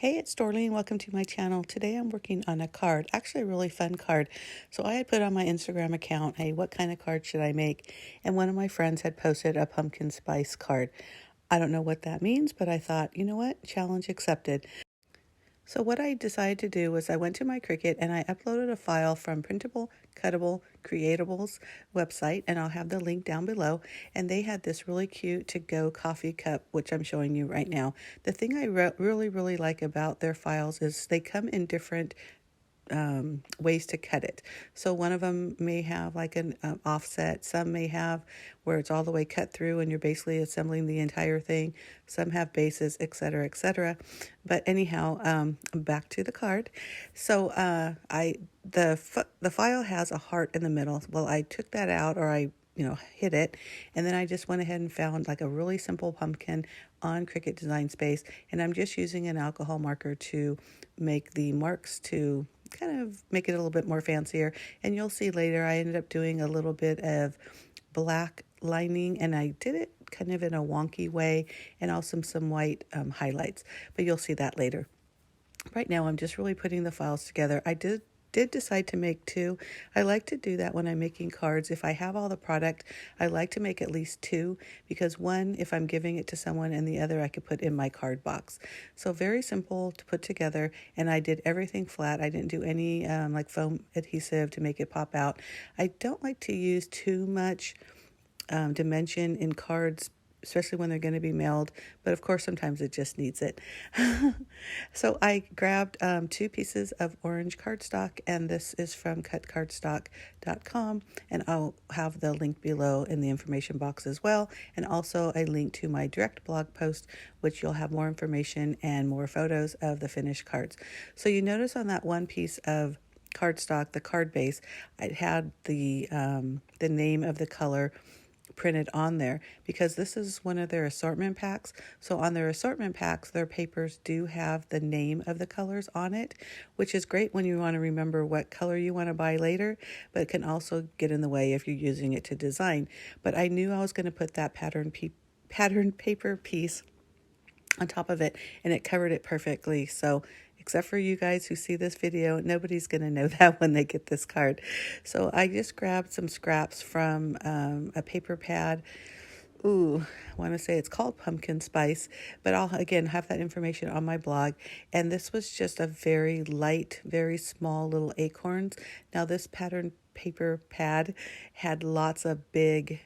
Hey, it's Dorleen. Welcome to my channel. Today I'm working on a card, actually a really fun card. So I had put on my Instagram account, hey, what kind of card should I make? And one of my friends had posted a pumpkin spice card. I don't know what that means, but I thought, you know what? Challenge accepted. So what I decided to do was I went to my Cricut and I uploaded a file from Printable Cuttable Creatables website, and I'll have the link down below. And they had this really cute to-go coffee cup, which I'm showing you right now. The thing I really like about their files is they come in different ways to cut it. So one of them may have like an offset. Some may have where it's all the way cut through and you're basically assembling the entire thing. Some have bases, etc., etc. But anyhow, back to the card. So the file has a heart in the middle. Well, I took that out, or I hit it, and then I just went ahead and found like a really simple pumpkin on Cricut Design Space, and I'm just using an alcohol marker to make the marks to kind of make it a little bit more fancier. And you'll see later I ended up doing a little bit of black lining, and I did it kind of in a wonky way, and also some white highlights, but you'll see that later. Right now I'm just really putting the files together. I did decide to make two. I like to do that when I'm making cards. If I have all the product, I like to make at least two, because one, if I'm giving it to someone, and the other I could put in my card box. So very simple to put together, and I did everything flat. I didn't do any like foam adhesive to make it pop out. I don't like to use too much dimension in cards, especially when they're going to be mailed, but of course sometimes it just needs it. So I grabbed two pieces of orange cardstock, and this is from cutcardstock.com, and I'll have the link below in the information box as well, and also a link to my direct blog post, which you'll have more information and more photos of the finished cards. So you notice on that one piece of cardstock, the card base, it had the name of the color printed on there, because this is one of their assortment packs. So on their assortment packs, their papers do have the name of the colors on it, which is great when you want to remember what color you want to buy later, but it can also get in the way if you're using it to design. But I knew I was going to put that pattern paper piece on top of it, and it covered it perfectly. So except for you guys who see this video, nobody's going to know that when they get this card. So I just grabbed some scraps from a paper pad. Ooh, I want to say it's called Pumpkin Spice, but I'll again have that information on my blog. And this was just a very light, very small little acorns. Now this pattern paper pad had lots of big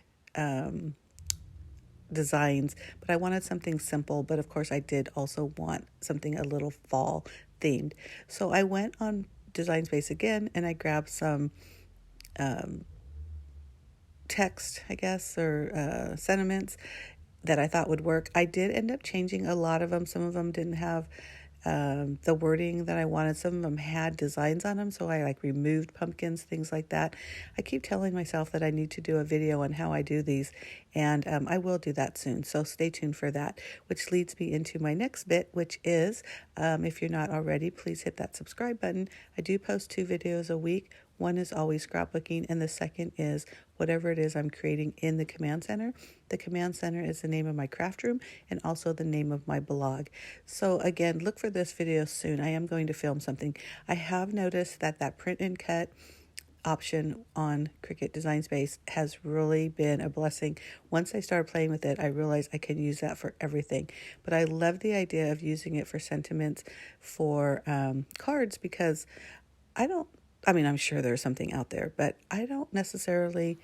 designs, but I wanted something simple. But of course I did also want something a little fall themed. So I went on Design Space again, and I grabbed some text, I guess, or sentiments that I thought would work. I did end up changing a lot of them. Some of them didn't have the wording that I wanted. Some of them had designs on them, so I like removed pumpkins, things like that. I keep telling myself that I need to do a video on how I do these, and I will do that soon, so stay tuned for that, which leads me into my next bit, which is, if you're not already, please hit that subscribe button. I do post 2 videos a week. One is always scrapbooking, and the second is whatever it is I'm creating in the Command Center. The Command Center is the name of my craft room and also the name of my blog. So again, look for this video soon. I am going to film something. I have noticed that that print and cut option on Cricut Design Space has really been a blessing. Once I started playing with it, I realized I can use that for everything. But I love the idea of using it for sentiments for cards, because I'm sure there's something out there, but I don't necessarily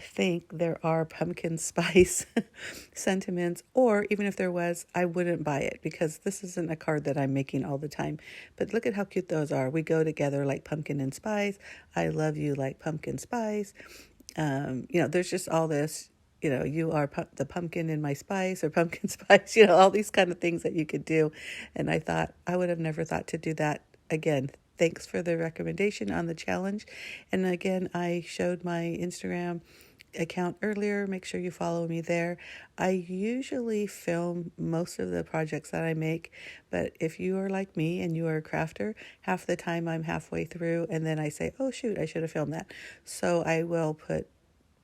think there are pumpkin spice sentiments, or even if there was, I wouldn't buy it, because this isn't a card that I'm making all the time. But look at how cute those are. We go together like pumpkin and spice. I love you like pumpkin spice. There's just all this, you are the pumpkin in my spice, or pumpkin spice, all these kind of things that you could do. And I thought I would have never thought to do that. Again, thanks for the recommendation on the challenge. And again, I showed my Instagram account earlier. Make sure you follow me there. I usually film most of the projects that I make, but if you are like me and you are a crafter, half the time I'm halfway through and then I say, oh shoot, I should have filmed that. So I will put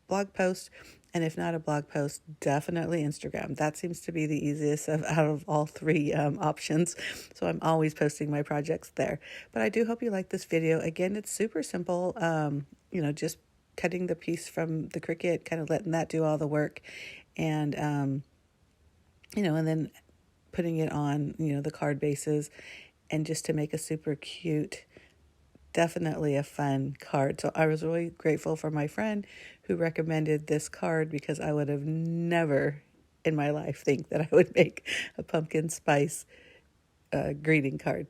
blog posts And if not a blog post, definitely Instagram. That seems to be the easiest out of all three options. So I'm always posting my projects there. But I do hope you like this video. Again, it's super simple. Just cutting the piece from the Cricut, kind of letting that do all the work. And, and then putting it on, the card bases, and just to make a super cute, definitely a fun card. So I was really grateful for my friend who recommended this card, because I would have never in my life think that I would make a pumpkin spice greeting card.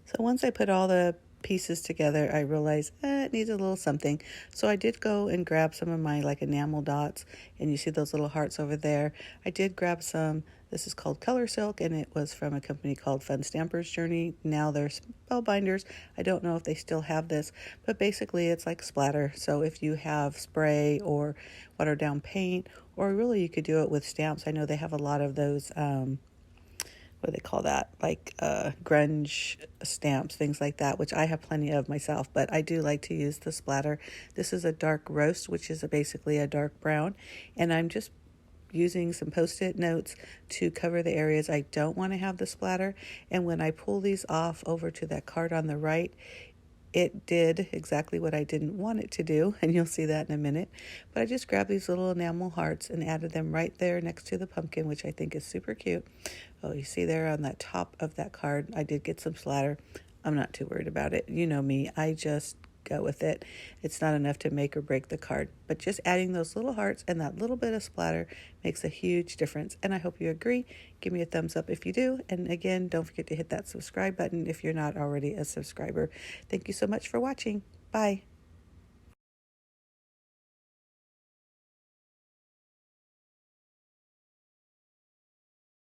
So once I put all the pieces together, I realized it needs a little something. So I did go and grab some of my enamel dots, and you see those little hearts over there. I did grab some. This is called Color Silk, and it was from a company called Fun Stampers Journey. Now they're spellbinders. I don't know if they still have this, but basically it's like splatter. So if you have spray or watered down paint, or really you could do it with stamps. I know they have a lot of those what do they call that? Grunge stamps, things like that, which I have plenty of myself, but I do like to use the splatter. This is a dark roast, which is basically a dark brown, and I'm just using some Post-it notes to cover the areas I don't want to have the splatter. And when I pull these off over to that card on the right, it did exactly what I didn't want it to do, and you'll see that in a minute. But I just grabbed these little enamel hearts and added them right there next to the pumpkin, which I think is super cute. Oh, you see there on that top of that card, I did get some splatter. I'm not too worried about it. You know me, I just go with it. It's not enough to make or break the card, but just adding those little hearts and that little bit of splatter makes a huge difference. And I hope you agree. Give me a thumbs up if you do. And again, don't forget to hit that subscribe button if you're not already a subscriber. Thank you so much for watching. Bye.